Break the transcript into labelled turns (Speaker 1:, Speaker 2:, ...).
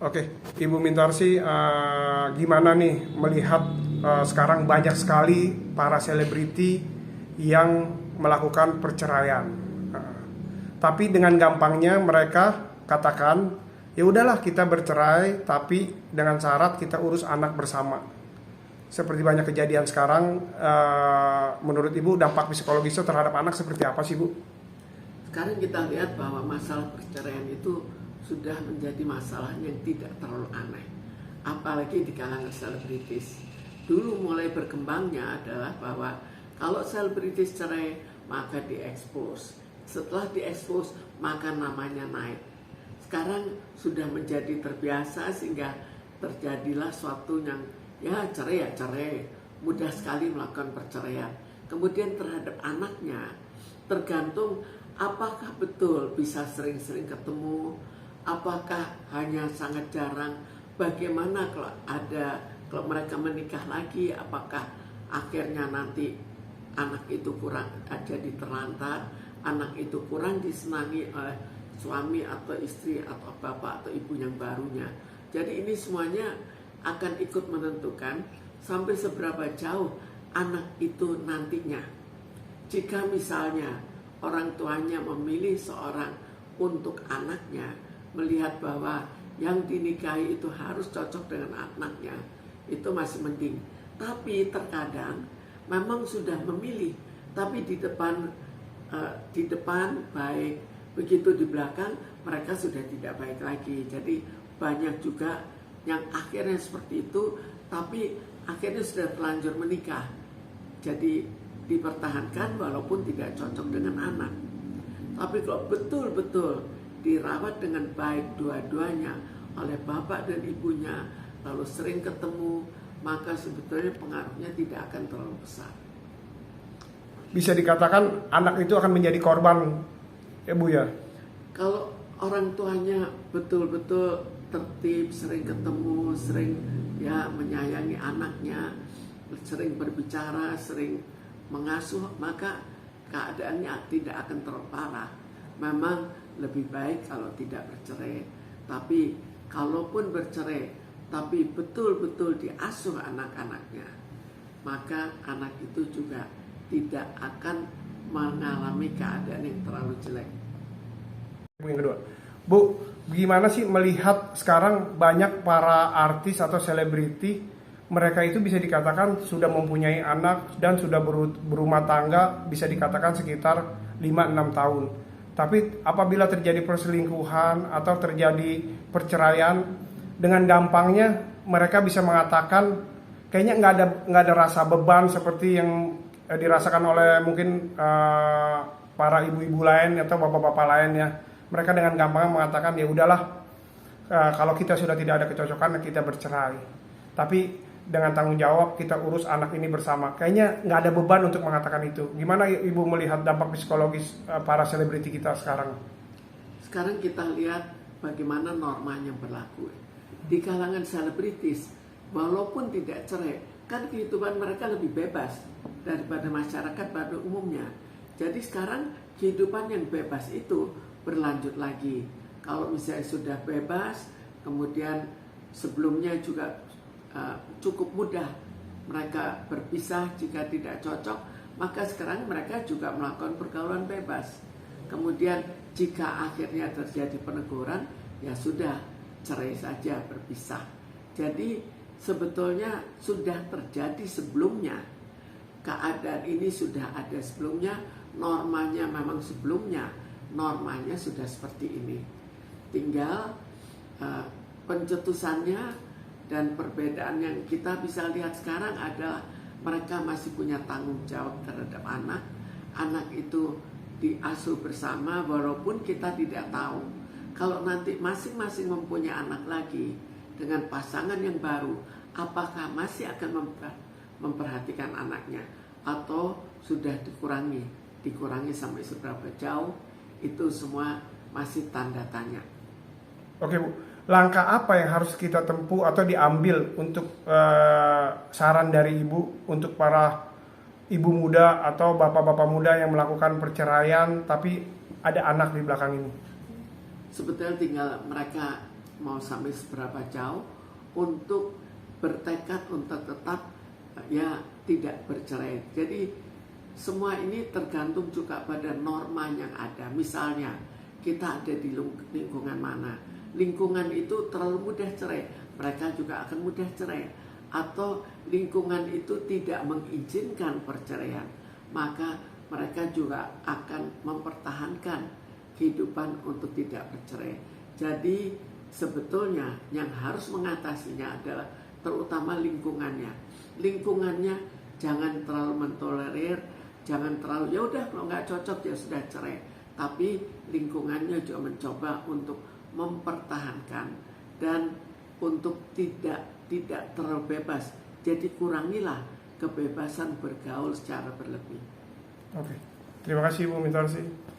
Speaker 1: Oke, Ibu Mintarsi, gimana nih melihat sekarang banyak sekali para selebriti yang melakukan perceraian. Tapi dengan gampangnya mereka katakan, ya udahlah kita bercerai, tapi dengan syarat kita urus anak bersama. Seperti banyak kejadian sekarang, menurut Ibu dampak psikologisnya terhadap anak seperti apa sih, Bu?
Speaker 2: Sekarang kita lihat bahwa masalah perceraian itu sudah menjadi masalah yang tidak terlalu aneh, apalagi di kalangan selebritis. Dulu mulai berkembangnya adalah bahwa kalau selebritis cerai maka diekspos, setelah diekspos maka namanya naik. Sekarang sudah menjadi terbiasa sehingga terjadilah suatu yang ya cerai, mudah sekali melakukan perceraian. Kemudian terhadap anaknya tergantung apakah betul bisa sering-sering ketemu, apakah hanya sangat jarang, bagaimana kalau mereka menikah lagi, apakah akhirnya nanti anak itu kurang jadi terlantar, anak itu kurang disenangi oleh suami atau istri atau bapak atau ibu yang barunya. Jadi ini semuanya akan ikut menentukan sampai seberapa jauh anak itu nantinya. Jika misalnya orang tuanya memilih seorang untuk anaknya, melihat bahwa yang dinikahi itu harus cocok dengan anaknya, itu masih mending. Tapi terkadang memang sudah memilih, tapi di depan baik, begitu di belakang mereka sudah tidak baik lagi. Jadi banyak juga yang akhirnya seperti itu, tapi akhirnya sudah terlanjur menikah. Jadi dipertahankan walaupun tidak cocok dengan anak. Tapi kalau betul-betul dirawat dengan baik dua-duanya oleh bapak dan ibunya, lalu sering ketemu, maka sebetulnya pengaruhnya tidak akan terlalu besar.
Speaker 1: Bisa dikatakan anak itu akan menjadi korban, ya Bu ya?
Speaker 2: Kalau orang tuanya betul-betul tertib, sering ketemu, sering ya menyayangi anaknya, sering berbicara, sering mengasuh, maka keadaannya tidak akan terlalu parah. Memang lebih baik kalau tidak bercerai. Tapi kalaupun bercerai, tapi betul-betul diasuh anak-anaknya, maka anak itu juga tidak akan mengalami keadaan yang terlalu jelek.
Speaker 1: Yang kedua, Bu, gimana sih melihat sekarang banyak para artis atau selebriti, mereka itu bisa dikatakan sudah mempunyai anak dan sudah berumah tangga, bisa dikatakan sekitar 5-6 tahun. Tapi apabila terjadi perselingkuhan atau terjadi perceraian, dengan gampangnya mereka bisa mengatakan kayaknya nggak ada rasa beban seperti yang dirasakan oleh mungkin para ibu-ibu lain atau bapak-bapak lainnya. Mereka dengan gampang mengatakan ya udahlah, kalau kita sudah tidak ada kecocokan kita bercerai. Tapi dengan tanggung jawab kita urus anak ini bersama. Kayaknya nggak ada beban untuk mengatakan itu. Gimana Ibu melihat dampak psikologis para selebriti kita sekarang?
Speaker 2: Sekarang kita lihat bagaimana normanya berlaku di kalangan selebritis. Walaupun tidak cerai, kan kehidupan mereka lebih bebas daripada masyarakat pada umumnya. Jadi sekarang kehidupan yang bebas itu berlanjut lagi. Kalau misalnya sudah bebas, kemudian sebelumnya juga cukup mudah mereka berpisah jika tidak cocok, maka sekarang mereka juga melakukan pergaulan bebas. Kemudian jika akhirnya terjadi peneguran, ya sudah, cerai saja, berpisah. Jadi sebetulnya sudah terjadi sebelumnya. Keadaan ini sudah ada sebelumnya, normanya memang sebelumnya, normanya sudah seperti ini. Tinggal pencetusannya. Dan perbedaan yang kita bisa lihat sekarang adalah mereka masih punya tanggung jawab terhadap anak. Anak itu diasuh bersama walaupun kita tidak tahu. Kalau nanti masing-masing mempunyai anak lagi dengan pasangan yang baru, apakah masih akan memperhatikan anaknya atau sudah dikurangi sampai seberapa jauh, itu semua masih tanda tanya.
Speaker 1: Oke Bu, langkah apa yang harus kita tempuh atau diambil untuk saran dari Ibu untuk para ibu muda atau bapak-bapak muda yang melakukan perceraian tapi ada anak di belakang ini?
Speaker 2: Sebetulnya tinggal mereka mau sampai seberapa jauh untuk bertekad untuk tetap ya tidak bercerai. Jadi semua ini tergantung juga pada norma yang ada. Misalnya kita ada di lingkungan mana, lingkungan itu terlalu mudah cerai, mereka juga akan mudah cerai. Atau lingkungan itu tidak mengizinkan perceraian, maka mereka juga akan mempertahankan kehidupan untuk tidak bercerai. Jadi sebetulnya yang harus mengatasinya adalah terutama lingkungannya. Lingkungannya jangan terlalu mentolerir, jangan terlalu ya udah kalau nggak cocok ya sudah cerai. Tapi lingkungannya juga mencoba untuk mempertahankan dan untuk tidak terlalu bebas. Jadi kurangilah kebebasan bergaul secara berlebih.
Speaker 1: Oke. Terima kasih Bu Mintarsi.